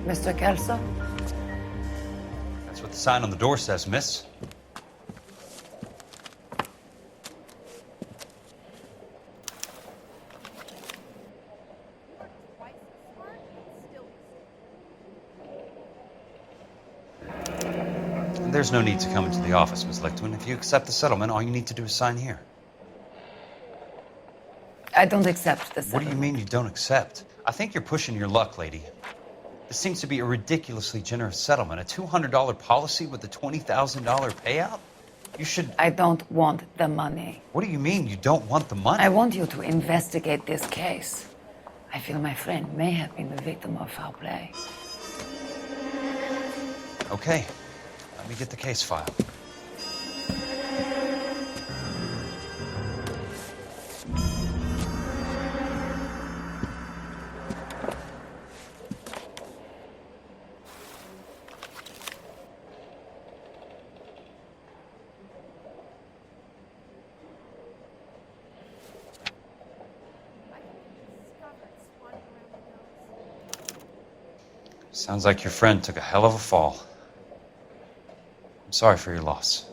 Mr. Kelso? That's what the sign on the door says, miss. There's no need to come into the office, Miss Lichtman. If you accept the settlement, all you need to do is sign here. I don't accept the settlement. What do you mean you don't accept? I think you're pushing your luck, lady. This seems to be a ridiculously generous settlement. A $200 policy with a $20,000 payout? You should... I don't want the money. What do you mean you don't want the money? I want you to investigate this case. I feel my friend may have been the victim of foul play. Okay. Let me get the case file. Sounds like your friend took a hell of a fall. I'm sorry for your loss.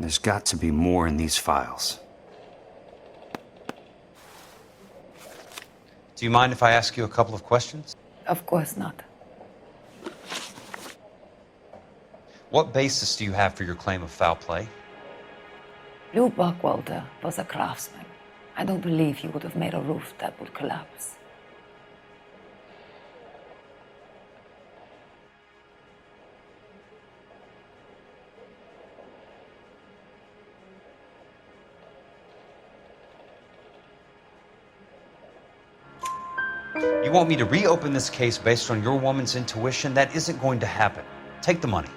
There's got to be more in these files. Do you mind if I ask you a couple of questions? Of course not. What basis do you have for your claim of foul play? Lou Buckwalter was a craftsman. I don't believe he would have made a roof that would collapse. You want me to reopen this case based on your woman's intuition? That isn't going to happen. Take the money.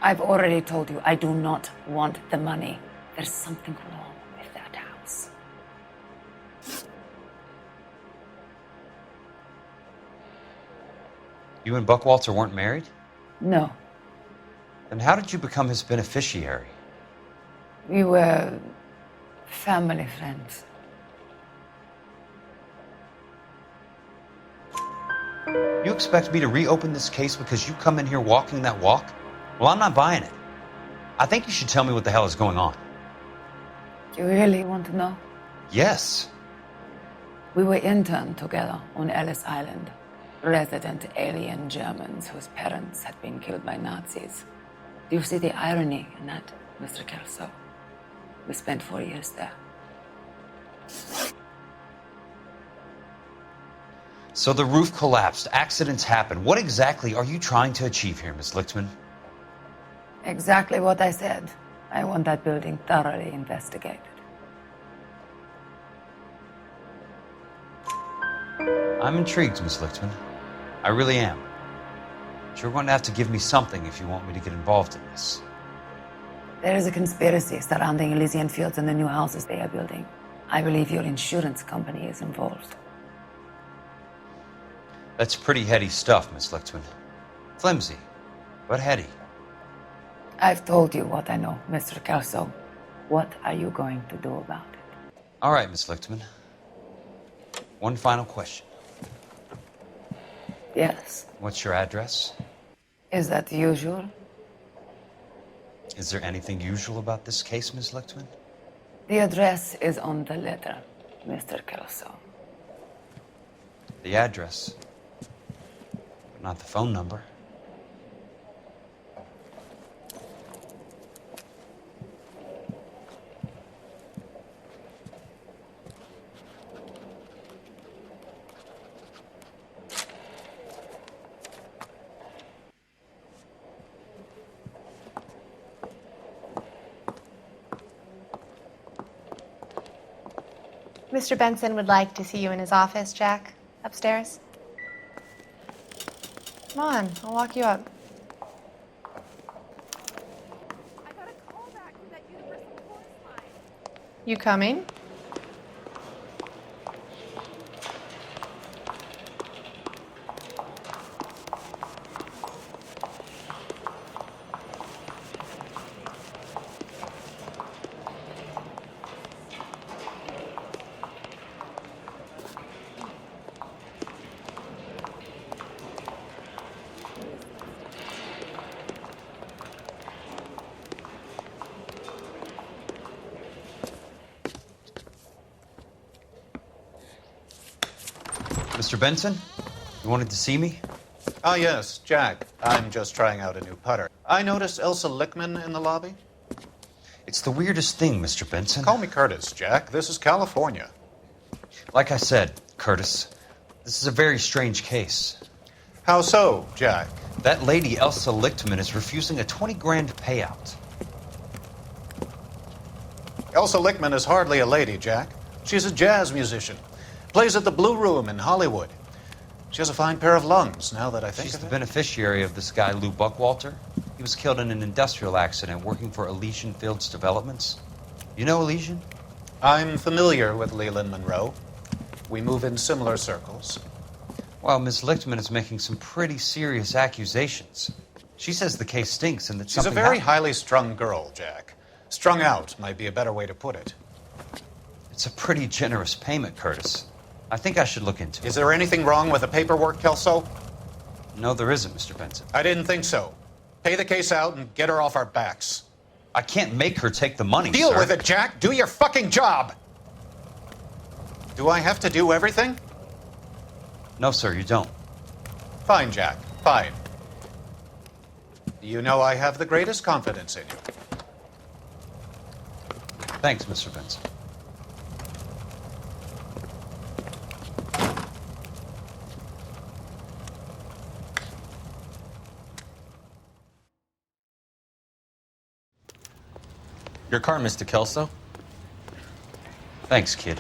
I've already told you I do not want the money. There's something wrong with that house. You and Buckwalter weren't married? No. Then how did you become his beneficiary? We were family friends. You expect me to reopen this case because you come in here walking that walk? Well, I'm not buying it. I think you should tell me what the hell is going on. You really want to know? Yes. We were interned together on Ellis Island. Resident alien Germans whose parents had been killed by Nazis. Do you see the irony in that, Mr. Kelso? We spent 4 years there. So the roof collapsed, accidents happen. What exactly are you trying to achieve here, Miss Lichtman? Exactly what I said. I want that building thoroughly investigated. I'm intrigued, Miss Lichtman. I really am. But you're going to have to give me something if you want me to get involved in this. There is a conspiracy surrounding Elysian Fields and the new houses they are building. I believe your insurance company is involved. That's pretty heady stuff, Miss Lichtman. Flimsy, but heady. I've told you what I know, Mr. Kelso. What are you going to do about it? All right, Miss Lichtman. One final question. Yes. What's your address? Is that usual? Is there anything usual about this case, Miss Lichtman? The address is on the letter, Mr. Kelso. The address, but not the phone number. Mr. Benson would like to see you in his office, Jack. Upstairs. Come on, I'll walk you up. I got a call back from that Universal Chorus line. You coming? Mr. Benson? You wanted to see me? Ah, yes, Jack. I'm just trying out a new putter. I noticed Elsa Lickman in the lobby. It's the weirdest thing, Mr. Benson. Call me Curtis, Jack. This is California. Like I said, Curtis, this is a very strange case. How so, Jack? That lady, Elsa Lichtman, is refusing a 20 grand payout. Elsa Lickman is hardly a lady, Jack. She's a jazz musician. Plays at the Blue Room in Hollywood. She has a fine pair of lungs, now that I think She's of the it. beneficiary of this guy, Lou Buckwalter. He was killed in an industrial accident working for Elysian Fields Developments. You know Elysian? I'm familiar with Leland Monroe. We move in similar circles. Well, Ms. Lichtman is making some pretty serious accusations. She says the case stinks and that She's a something very happened. highly strung girl, Jack. Strung out might be a better way to put it. It's a pretty generous payment, Curtis. I think I should look into it. Is there anything wrong with the paperwork, Kelso? No, there isn't, Mr. Benson. I didn't think so. Pay the case out and get her off our backs. I can't make her take the money, Deal sir. with it, Jack. Do your fucking job. Do I have to do everything? No, sir, you don't. Fine, Jack. Fine. You know I have the greatest confidence in you. Thanks, Mr. Benson. Your car, Mr. Kelso. Thanks, kid.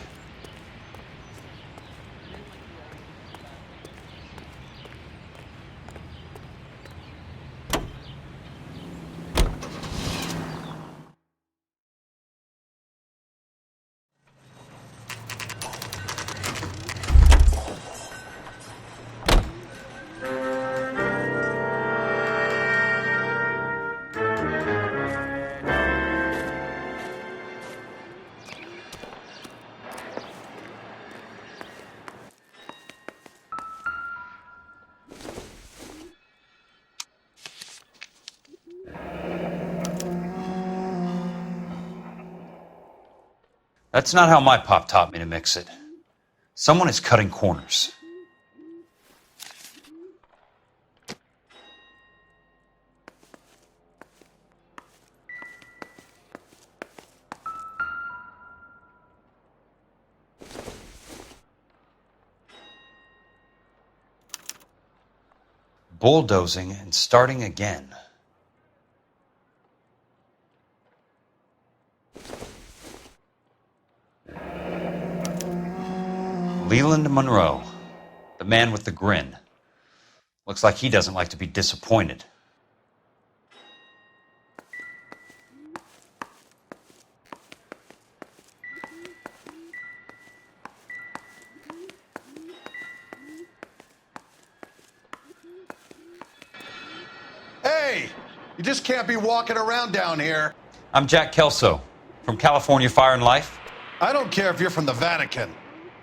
That's not how my pop taught me to mix it. Someone is cutting corners. Bulldozing and starting again. Leland Monroe, the man with the grin. Looks like he doesn't like to be disappointed. Hey, you just can't be walking around down here. I'm Jack Kelso from California Fire and Life. I don't care if you're from the Vatican.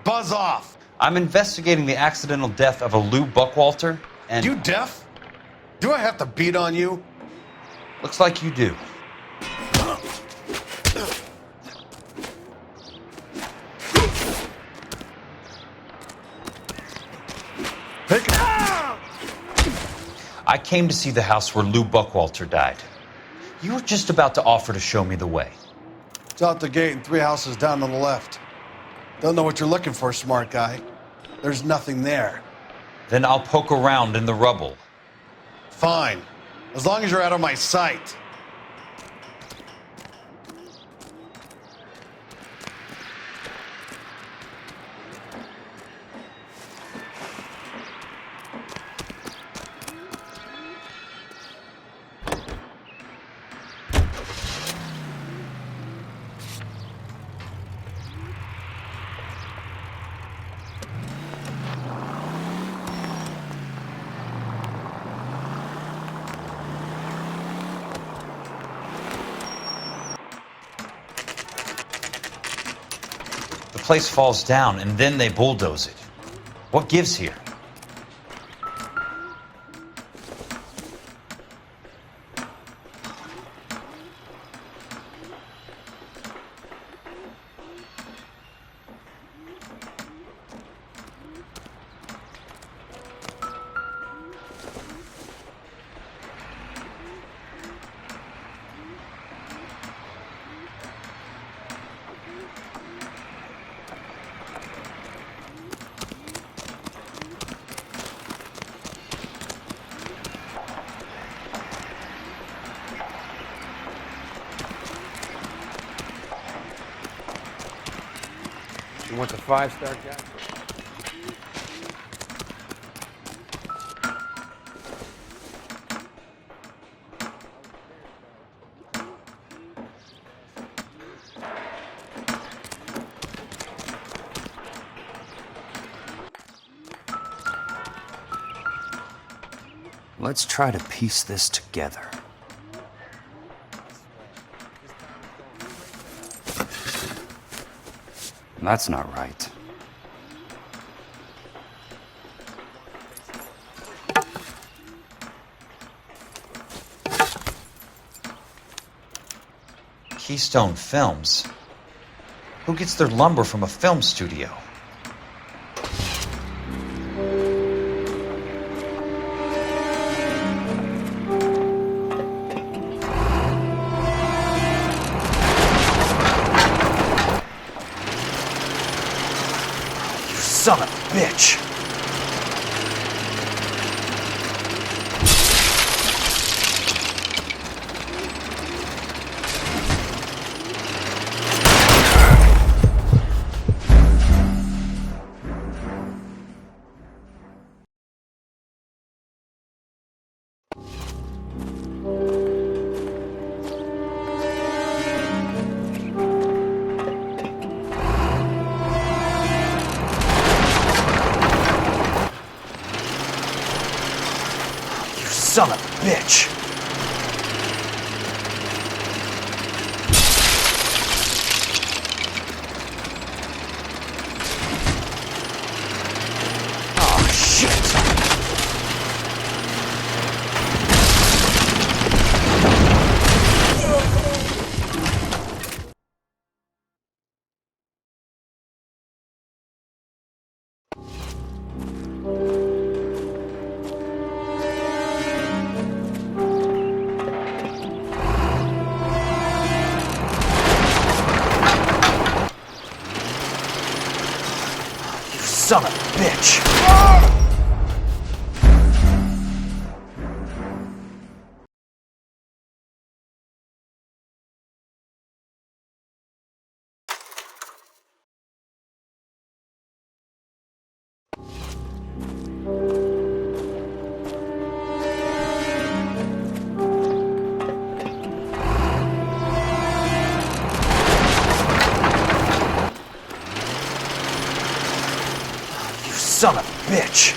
Buzz off. I'm investigating the accidental death of a Lou Buckwalter, and You deaf? Do I have to beat on you? looks like you do. Pick I came to see the house where Lou Buckwalter died. You were just about to offer to show me the way. It's out the gate and 3 houses down on the left. Don't know what you're looking for, smart guy. There's nothing there. Then I'll poke around in the rubble. Fine. As long as you're out of my sight. The place falls down, and then they bulldoze it. What gives here? You want the 5-star, Jack? Let's try to piece this together. That's not right. Keystone Films? Who gets their lumber from a film studio? Son of a bitch! Son of a bitch! Oh, shit! Son of a bitch! Son of a bitch!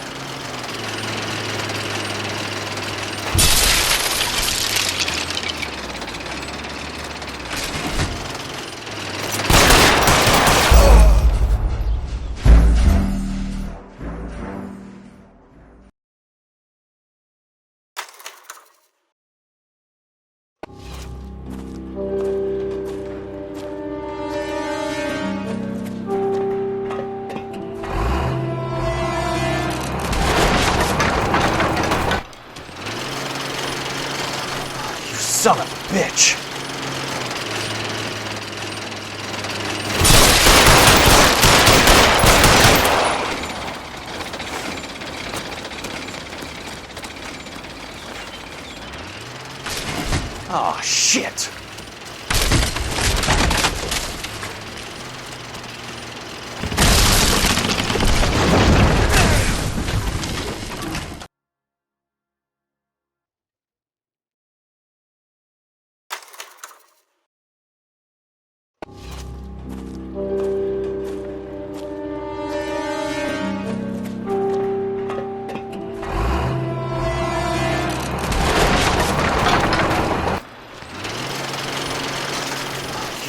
Son of a bitch! Oh, shit!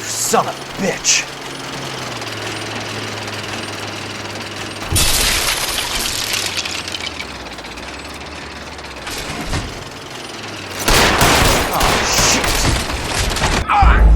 Son of a bitch! Oh, shit! Ah!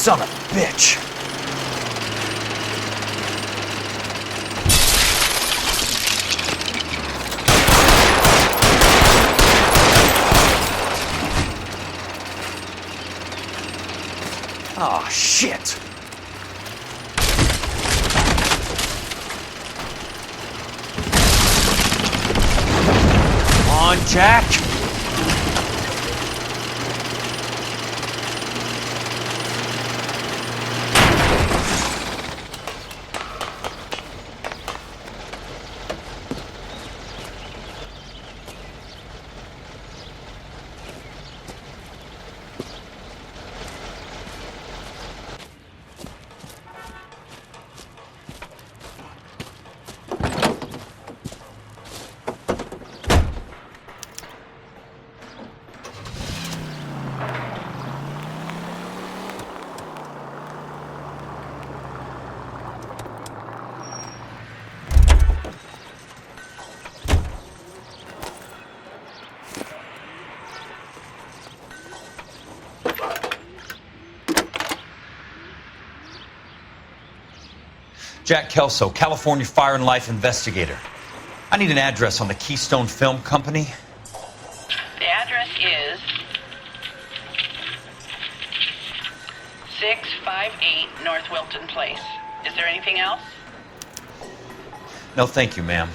Son of a bitch! Shit! Come on, Jack! Jack Kelso, California Fire and Life investigator. I need an address on the Keystone Film Company. The address is 658 North Wilton Place. Is there anything else? No, thank you, ma'am.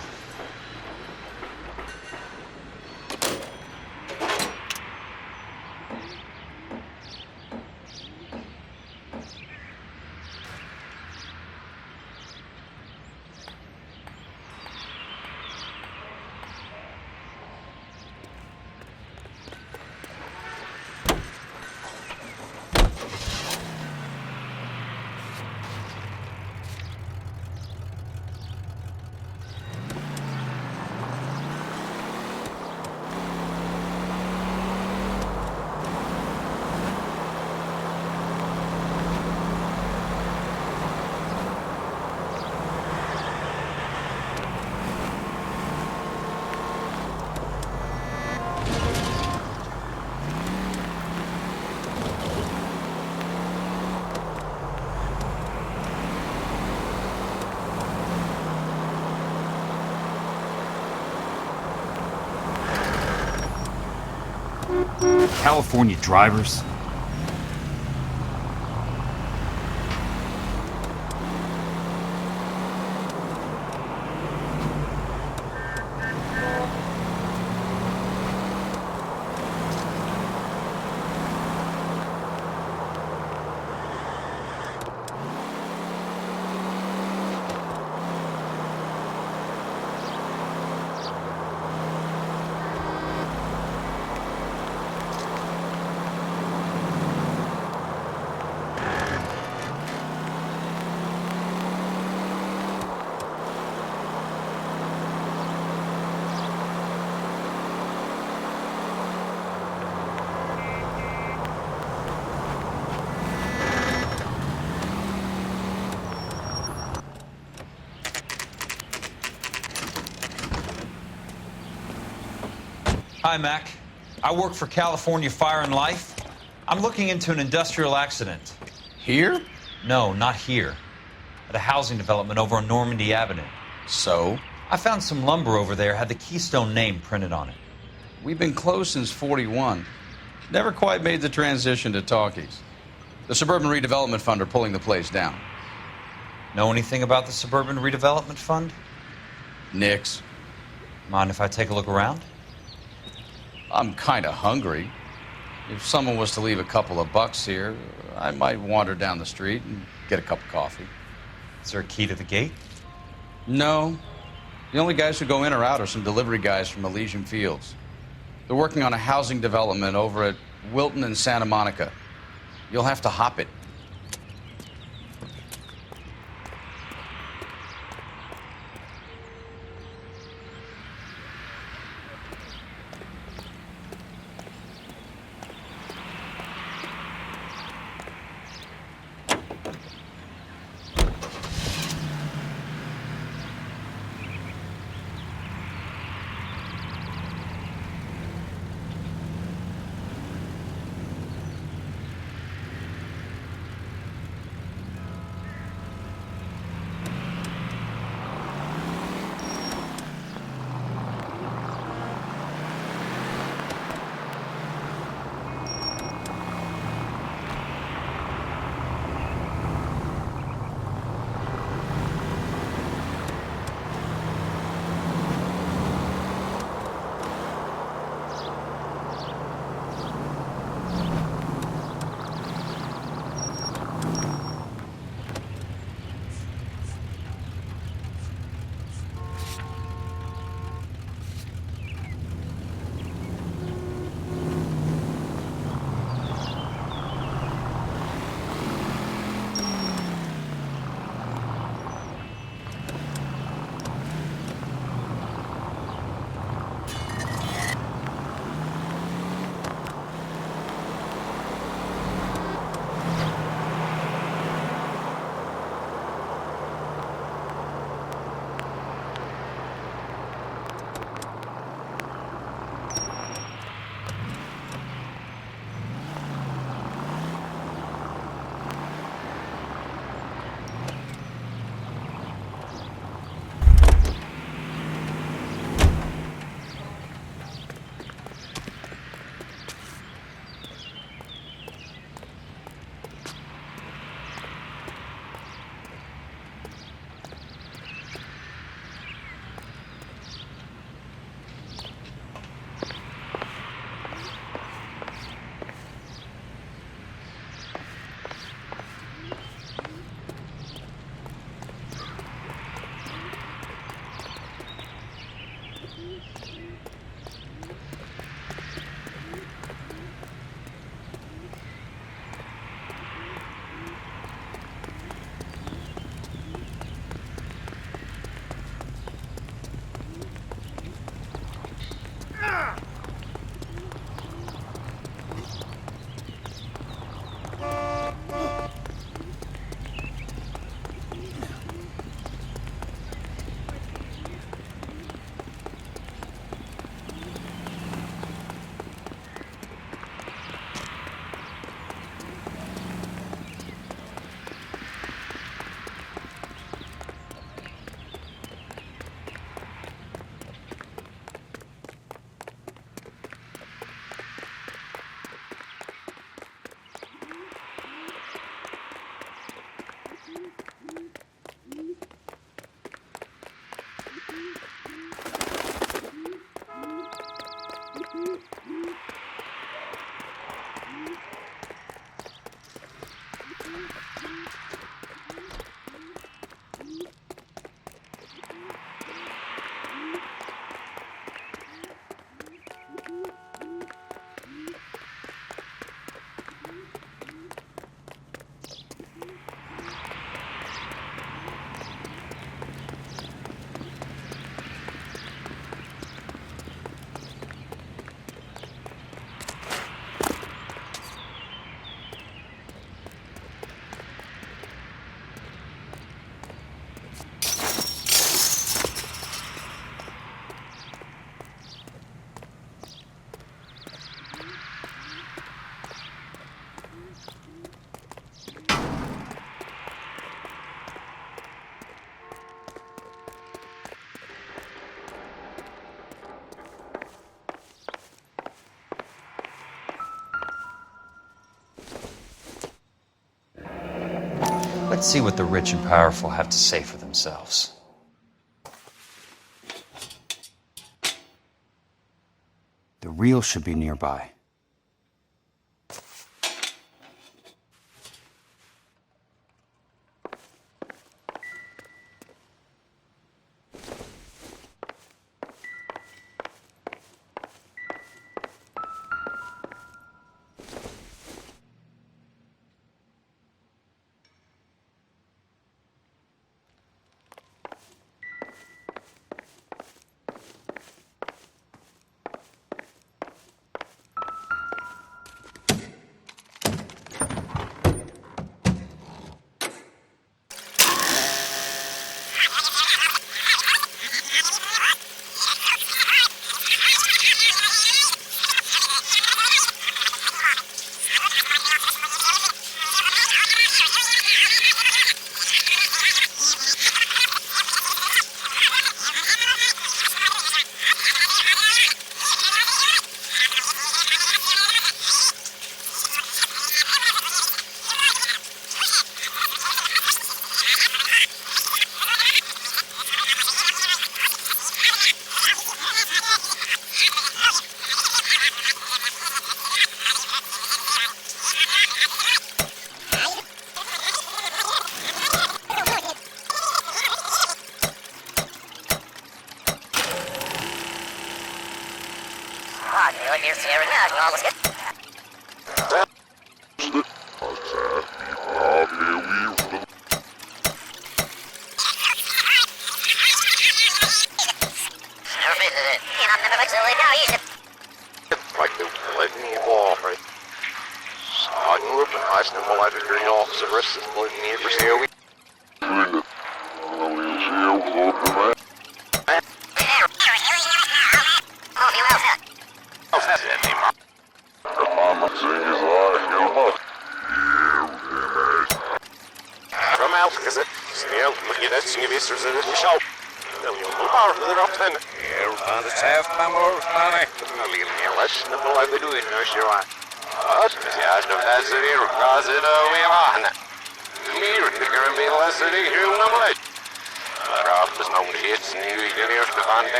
California drivers? Hi, Mac. I work for California Fire and Life. I'm looking into an industrial accident. Here? No, not here. At a housing development over on Normandy Avenue. So? I found some lumber over there, had the Keystone name printed on it. We've been closed since 41. Never quite made the transition to talkies. The Suburban Redevelopment Fund are pulling the place down. Know anything about the Suburban Redevelopment Fund? Nix. Mind if I take a look around? I'm kind of hungry. If someone was to leave a couple of bucks here, I might wander down the street and get a cup of coffee. Is there a key to the gate? No. The only guys who go in or out are some delivery guys from Elysian Fields. They're working on a housing development over at Wilton and Santa Monica. You'll have to hop it. Let's see what the rich and powerful have to say for themselves. The real should be nearby.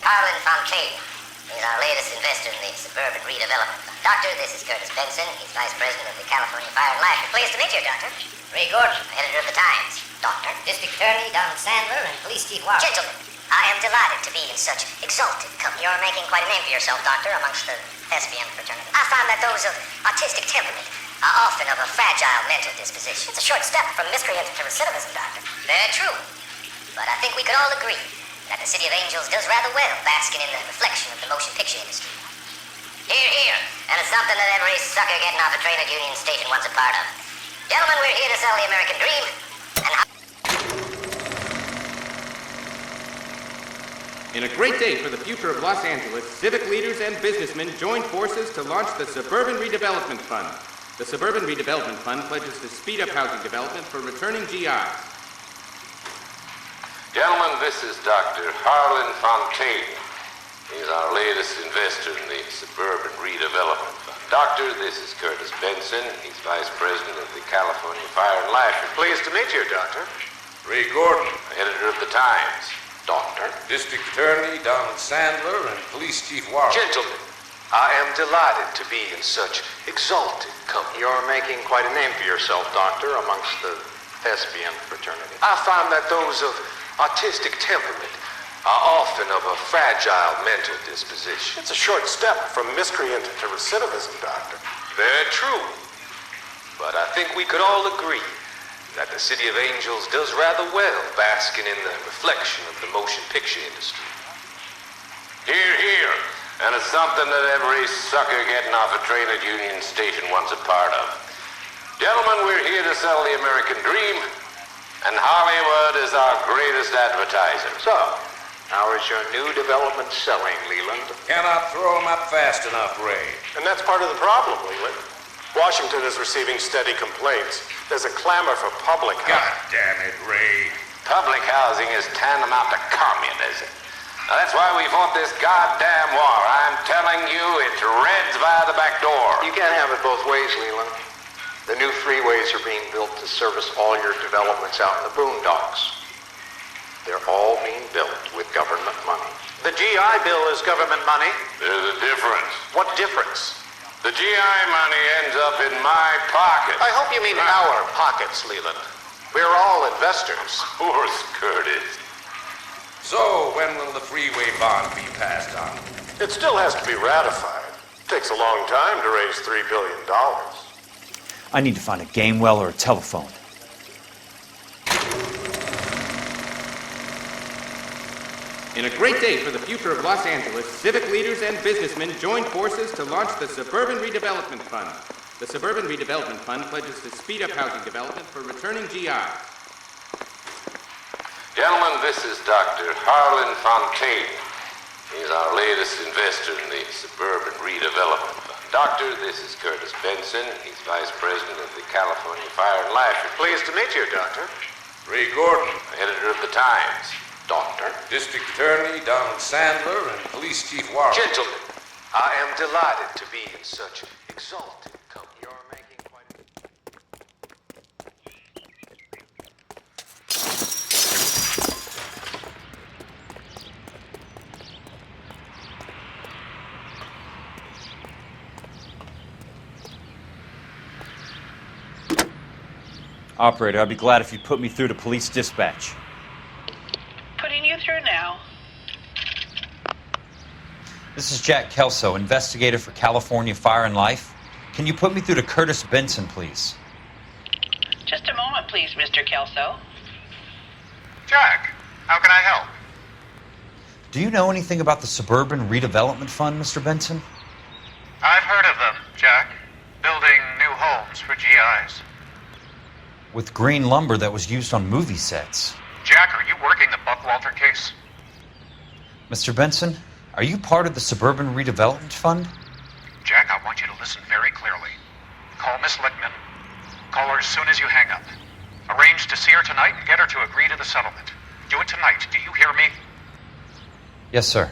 Harlan Fontaine is our latest investor in the suburban redevelopment. Doctor, this is Curtis Benson. He's vice president of the California Fire and Life. Pleased to meet you, Doctor. Ray Gordon, editor of the Times. Doctor, District Attorney Donald Sandler, and Police Chief Warren. Gentlemen, I am delighted to be in such exalted company. You're making quite a name for yourself, Doctor, amongst the thespian fraternity. I find that those of artistic temperament are often of a fragile mental disposition. It's a short step from miscreant to recidivism, Doctor. Very true. But I think we could all agree that the City of Angels does rather well basking in the reflection of the motion picture industry. Hear, hear. And it's something that every sucker getting off a train at Union Station wants a part of. Gentlemen, we're here to sell the American dream, and in a great day for the future of Los Angeles, civic leaders and businessmen joined forces to launch the Suburban Redevelopment Fund. The Suburban Redevelopment Fund pledges to speed up housing development for returning GIs. Gentlemen, this is Dr. Harlan Fontaine. He's our latest investor in the Suburban Redevelopment Fund. Doctor, this is Curtis Benson. He's vice president of the California Fire and Life. Pleased to meet you, Doctor. Ray Gordon, editor of the Times. Doctor. District Attorney Donald Sandler and Police Chief Warren. Gentlemen, I am delighted to be in such exalted company. You're making quite a name for yourself, Doctor, amongst the thespian fraternity. I find that those of artistic temperament are often of a fragile mental disposition. It's a short step from miscreant to recidivism, Doctor. Very true. But I think we could all agree that the City of Angels does rather well basking in the reflection of the motion picture industry. Hear, hear. And it's something that every sucker getting off a train at Union Station wants a part of. Gentlemen, we're here to sell the American dream, and Hollywood is our greatest advertiser. So, how is your new development selling, Leland? Cannot throw them up fast enough, Ray. And that's part of the problem, Leland. Washington is receiving steady complaints. There's a clamor for public housing. God damn it, Ray. Public housing is tantamount to communism. Now, that's why we fought this goddamn war. I'm telling you, it's Reds via the back door. You can't have it both ways, Leland. The new freeways are being built to service all your developments out in the boondocks. They're all being built with government money. The GI Bill is government money. There's a difference. What difference? The GI money ends up in my pocket. I hope you mean our pockets, Leland. We're all investors. Of course, Curtis. So, when will the freeway bond be passed on? It still has to be ratified. It takes a long time to raise $3 billion. I need to find a game well or a telephone. In a great day for the future of Los Angeles, civic leaders and businessmen joined forces to launch the Suburban Redevelopment Fund. The Suburban Redevelopment Fund pledges to speed up housing development for returning GIs. Gentlemen, this is Dr. Harlan Fontaine. He's our latest investor in the Suburban Redevelopment Fund. Doctor, this is Curtis Benson. He's Vice President of the California Fire and Life. Pleased to meet you, Doctor. Ray Gordon, Editor of the Times. Doctor. District Attorney Donald Sandler, and Police Chief Warren. Gentlemen, I am delighted to be in such exalted company. You're making quite Operator, I'd be glad if you'd put me through to police dispatch. Putting you through now. This is Jack Kelso, investigator for California Fire and Life. Can you put me through to Curtis Benson, please? Just a moment, please, Mr. Kelso. Jack, how can I help? Do you know anything about the Suburban Redevelopment Fund, Mr. Benson? I've heard of them, Jack. Building new homes for GIs. With green lumber that was used on movie sets. Jack, are you working the Buckwalter case? Mr. Benson, are you part of the Suburban Redevelopment Fund? Jack, I want you to listen very clearly. Call Miss Lichtman. Call her as soon as you hang up. Arrange to see her tonight and get her to agree to the settlement. Do it tonight. Do you hear me? Yes, sir.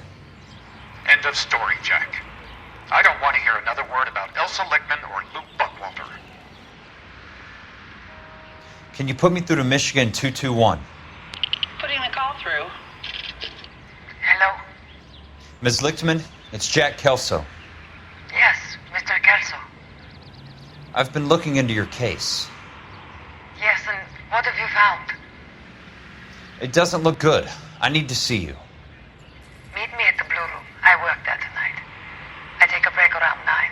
End of story, Jack. I don't want to hear another word about Elsa Lichtman or Luke Buckwalter. Can you put me through to Michigan 221? Putting the call through. Hello? Ms. Lichtman, it's Jack Kelso. Yes, Mr. Kelso. I've been looking into your case. Yes, and what have you found? It doesn't look good. I need to see you. Meet me at the Blue Room. I work there tonight. I take a break around 9.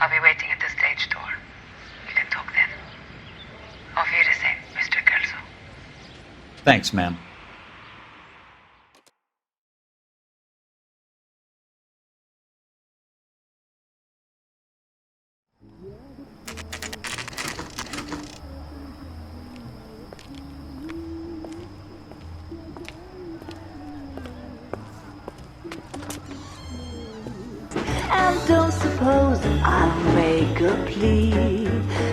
I'll be waiting at the stage door. We can talk then. Auf Wiedersehen, Mr. Kelso. Thanks, ma'am. And don't suppose I'll make a plea,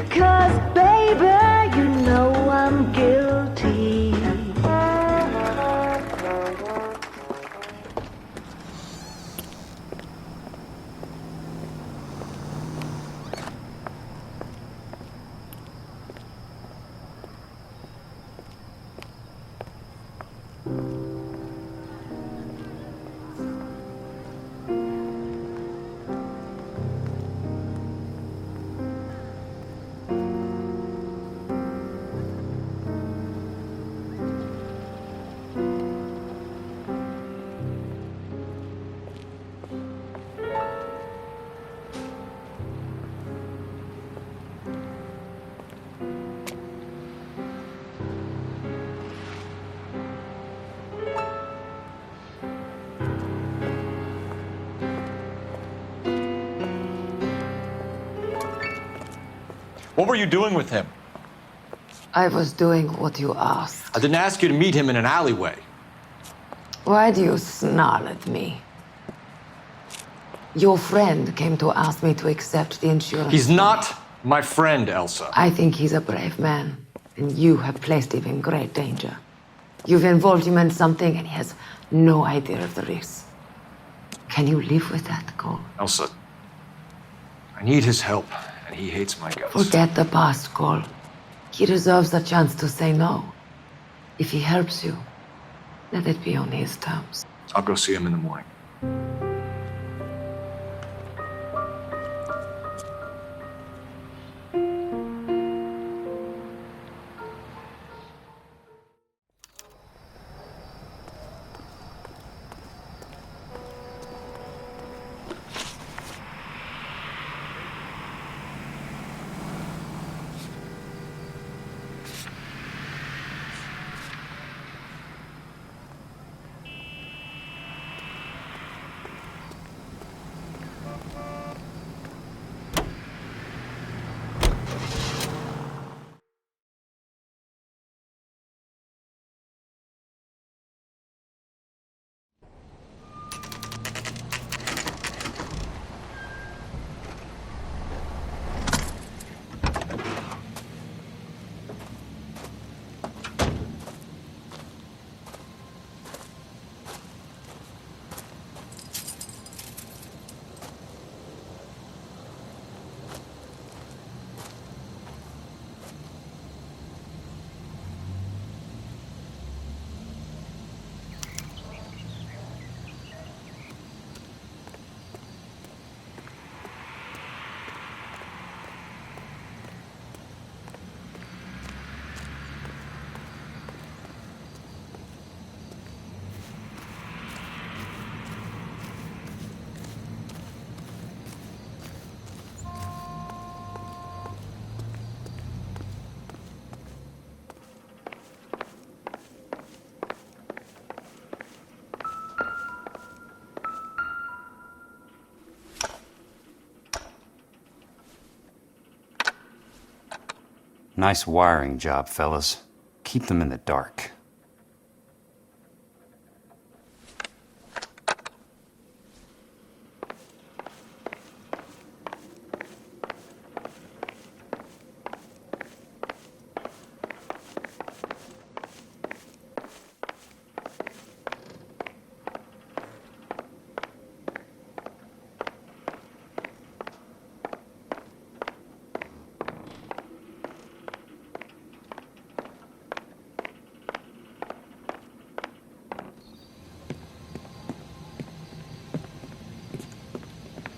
'cause baby, you know I'm guilty. What were you doing with him? I was doing what you asked. I didn't ask you to meet him in an alleyway. Why do you snarl at me? Your friend came to ask me to accept the insurance. He's not my friend, Elsa. I think he's a brave man, and you have placed him in great danger. You've involved him in something, and he has no idea of the risk. Can you live with that, Cole? Elsa, I need his help, and he hates my guts. Forget the past, Cole. He deserves a chance to say no. If he helps you, let it be on his terms. I'll go see him in the morning. Nice wiring job, fellas. Keep them in the dark.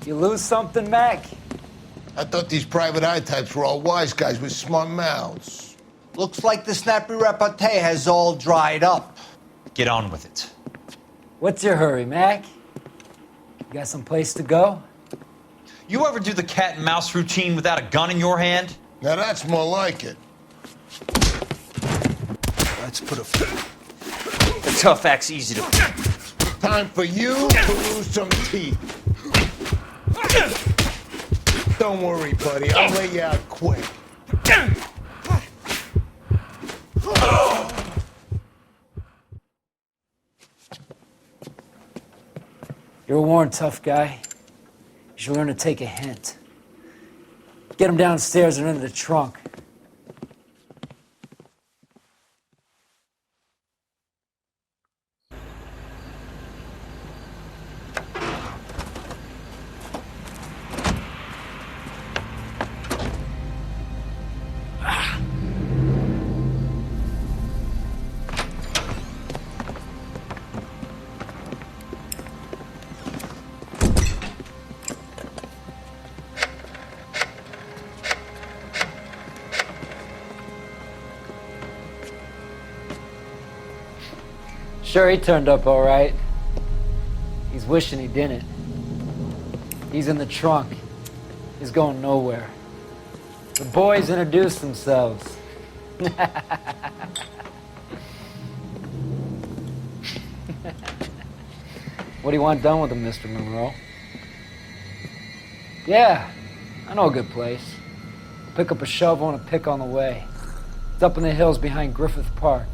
You lose something, Mac? I thought these private eye types were all wise guys with smart mouths. Looks like the snappy repartee has all dried up. Get on with it. What's your hurry, Mac? You got some place to go? You ever do the cat and mouse routine without a gun in your hand? Now that's more like it. Let's put a... The tough act's easy to... Time for you to lose some teeth. Don't worry, buddy. I'll lay you out quick. You're a worn, tough guy. You should learn to take a hint. Get him downstairs and into the trunk. Sure, he turned up all right. He's wishing he didn't. He's in the trunk. He's going nowhere. The boys introduced themselves. What do you want done with him, Mr. Monroe? Yeah, I know a good place. pick up a shovel and a pick on the way. It's up in the hills behind Griffith Park.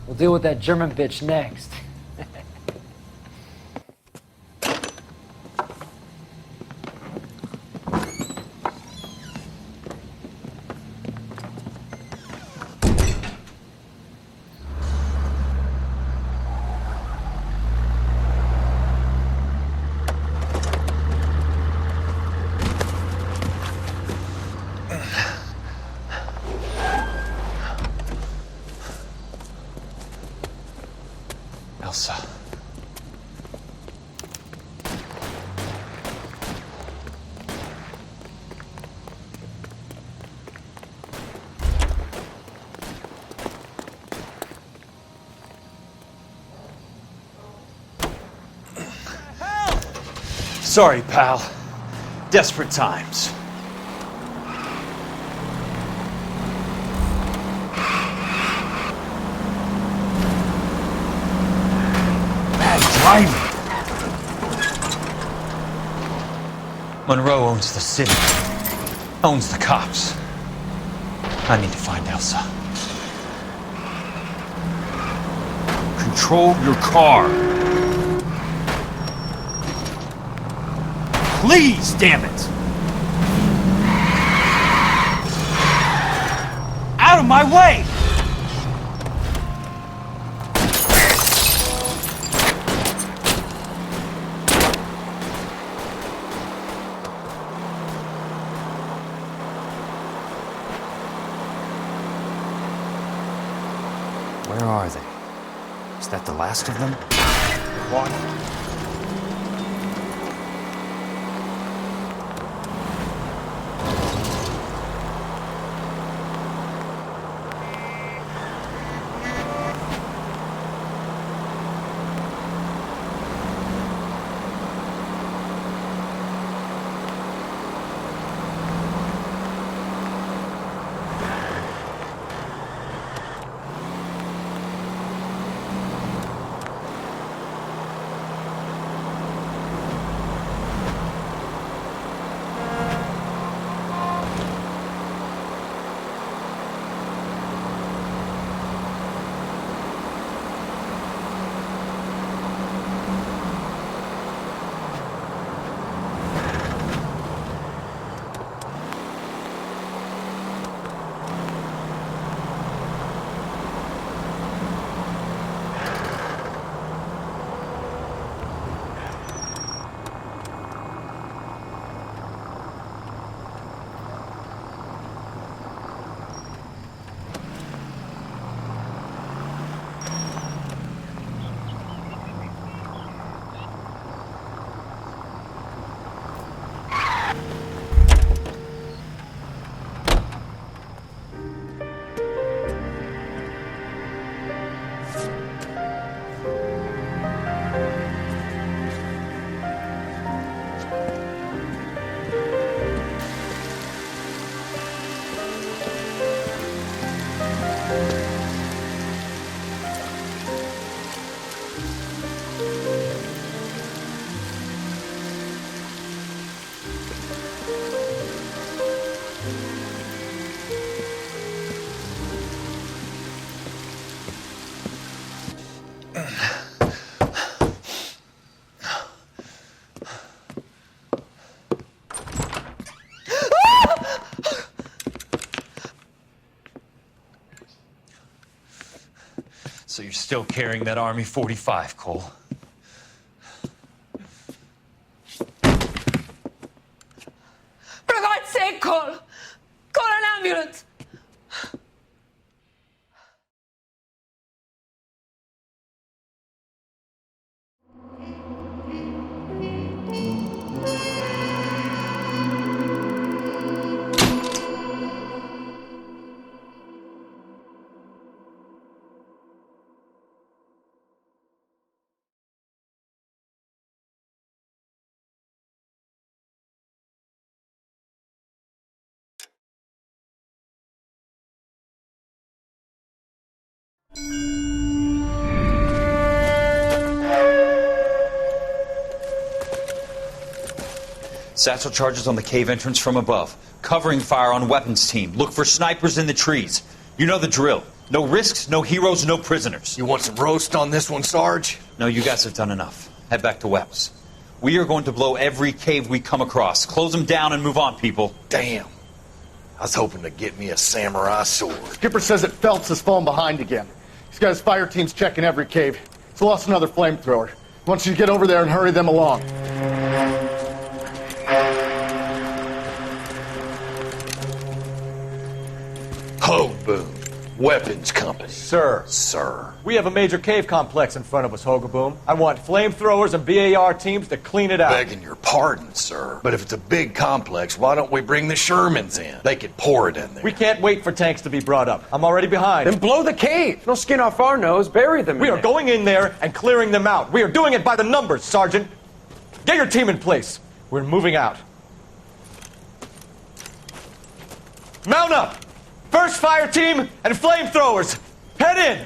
We'll deal with that German bitch next. Elsa. Sorry, pal. Desperate times. Driving. Monroe owns the city, owns the cops. I need to find Elsa. Control your car. Please, damn it! Out of my way! Where are they? Is that the last of them? What? So you're still carrying that Army 45, Cole? For God's sake, Cole! Call an ambulance! Satchel charges on the cave entrance from above. Covering fire on weapons team. Look for snipers in the trees. You know the drill. No risks, no heroes, no prisoners. You want some roast on this one, Sarge? No, you guys have done enough. Head back to Webb's. We are going to blow every cave we come across. Close them down and move on, people. Damn. I was hoping to get me a samurai sword. Skipper says that Phelps has fallen behind again. He's got his fire teams checking every cave. He's lost another flamethrower. He wants you to get over there and hurry them along. Ho, Boom. Weapons Company. Sir. Sir. We have a major cave complex in front of us, Hogaboom. I want flamethrowers and BAR teams to clean it out. Begging your pardon, sir. But if it's a big complex, why don't we bring the Shermans in? They could pour it in there. We can't wait for tanks to be brought up. I'm already behind. Then blow the cave. No skin off our nose. Bury them. We are going in there and clearing them out. We are doing it by the numbers, Sergeant. Get your team in place. We're moving out. Mount up! First fire team and flamethrowers! Head in!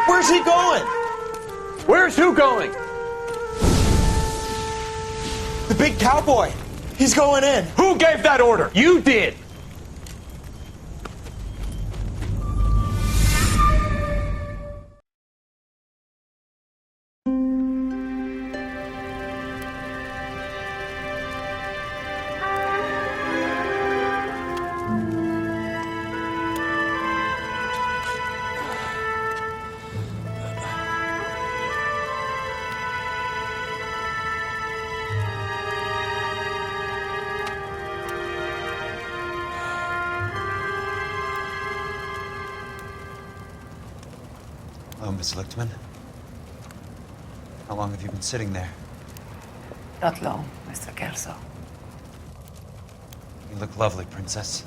Where's he going? Where's who going? The big cowboy. He's going in. Who gave that order? You did. Hello, Miss Lichtman. How long have you been sitting there? Not long, Mr. Kelso. You look lovely, Princess.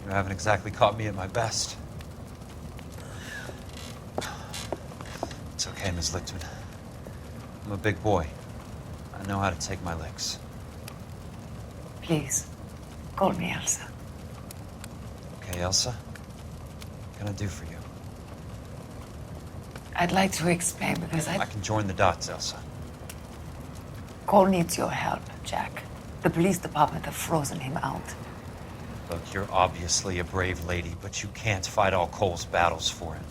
You haven't exactly caught me at my best. It's okay, Miss Lichtman. I'm a big boy. I know how to take my licks. Please, call me Elsa. Okay, Elsa? What can I do for you? I'd like to explain because I can join the dots, Elsa. Cole needs your help, Jack. The police department have frozen him out. Look, you're obviously a brave lady, but you can't fight all Cole's battles for him.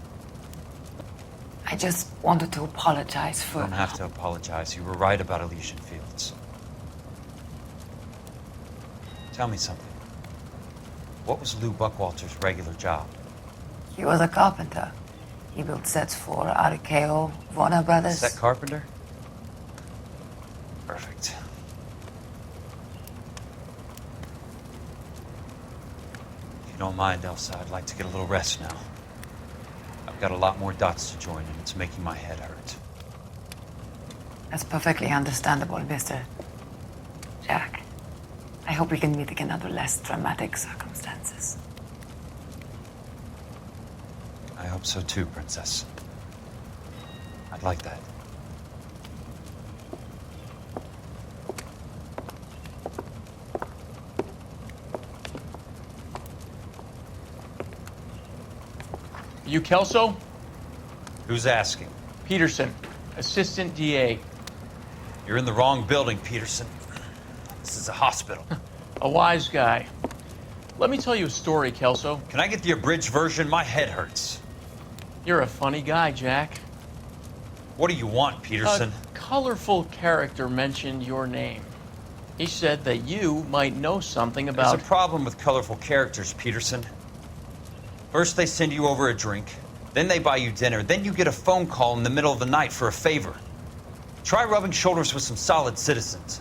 I just wanted to apologize for... You don't have to apologize. You were right about Elysian Fields. Tell me something. What was Lou Buckwalter's regular job? He was a carpenter. He built sets for RKO, Warner Brothers. Set carpenter? Perfect. If you don't mind, Elsa, I'd like to get a little rest now. I've got a lot more dots to join, and it's making my head hurt. That's perfectly understandable, Mr. Jack. I hope we can meet again under less dramatic circumstances. I hope so too, Princess. I'd like that. You Kelso? Who's asking? Peterson, Assistant DA. You're in the wrong building, Peterson. This is a hospital. A wise guy. Let me tell you a story, Kelso. Can I get the abridged version? My head hurts. You're a funny guy, Jack. What do you want, Peterson? A colorful character mentioned your name. He said that you might know something about... There's a problem with colorful characters, Peterson. First they send you over a drink, then they buy you dinner, then you get a phone call in the middle of the night for a favor. Try rubbing shoulders with some solid citizens.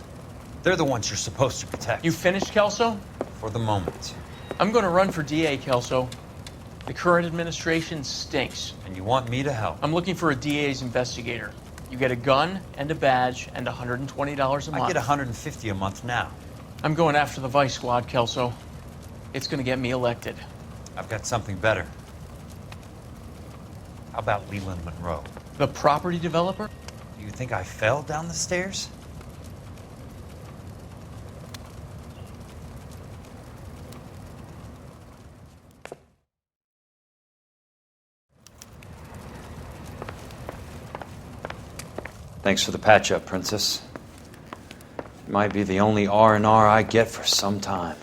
They're the ones you're supposed to protect. You finished, Kelso? For the moment. I'm going to run for DA, Kelso. The current administration stinks. And you want me to help? I'm looking for a DA's investigator. You get a gun and a badge and $120 a month. I get $150 a month now. I'm going after the Vice Squad, Kelso. It's going to get me elected. I've got something better. How about Leland Monroe? The property developer? Do you think I fell down the stairs? Thanks for the patch-up, Princess. It might be the only R&R I get for some time.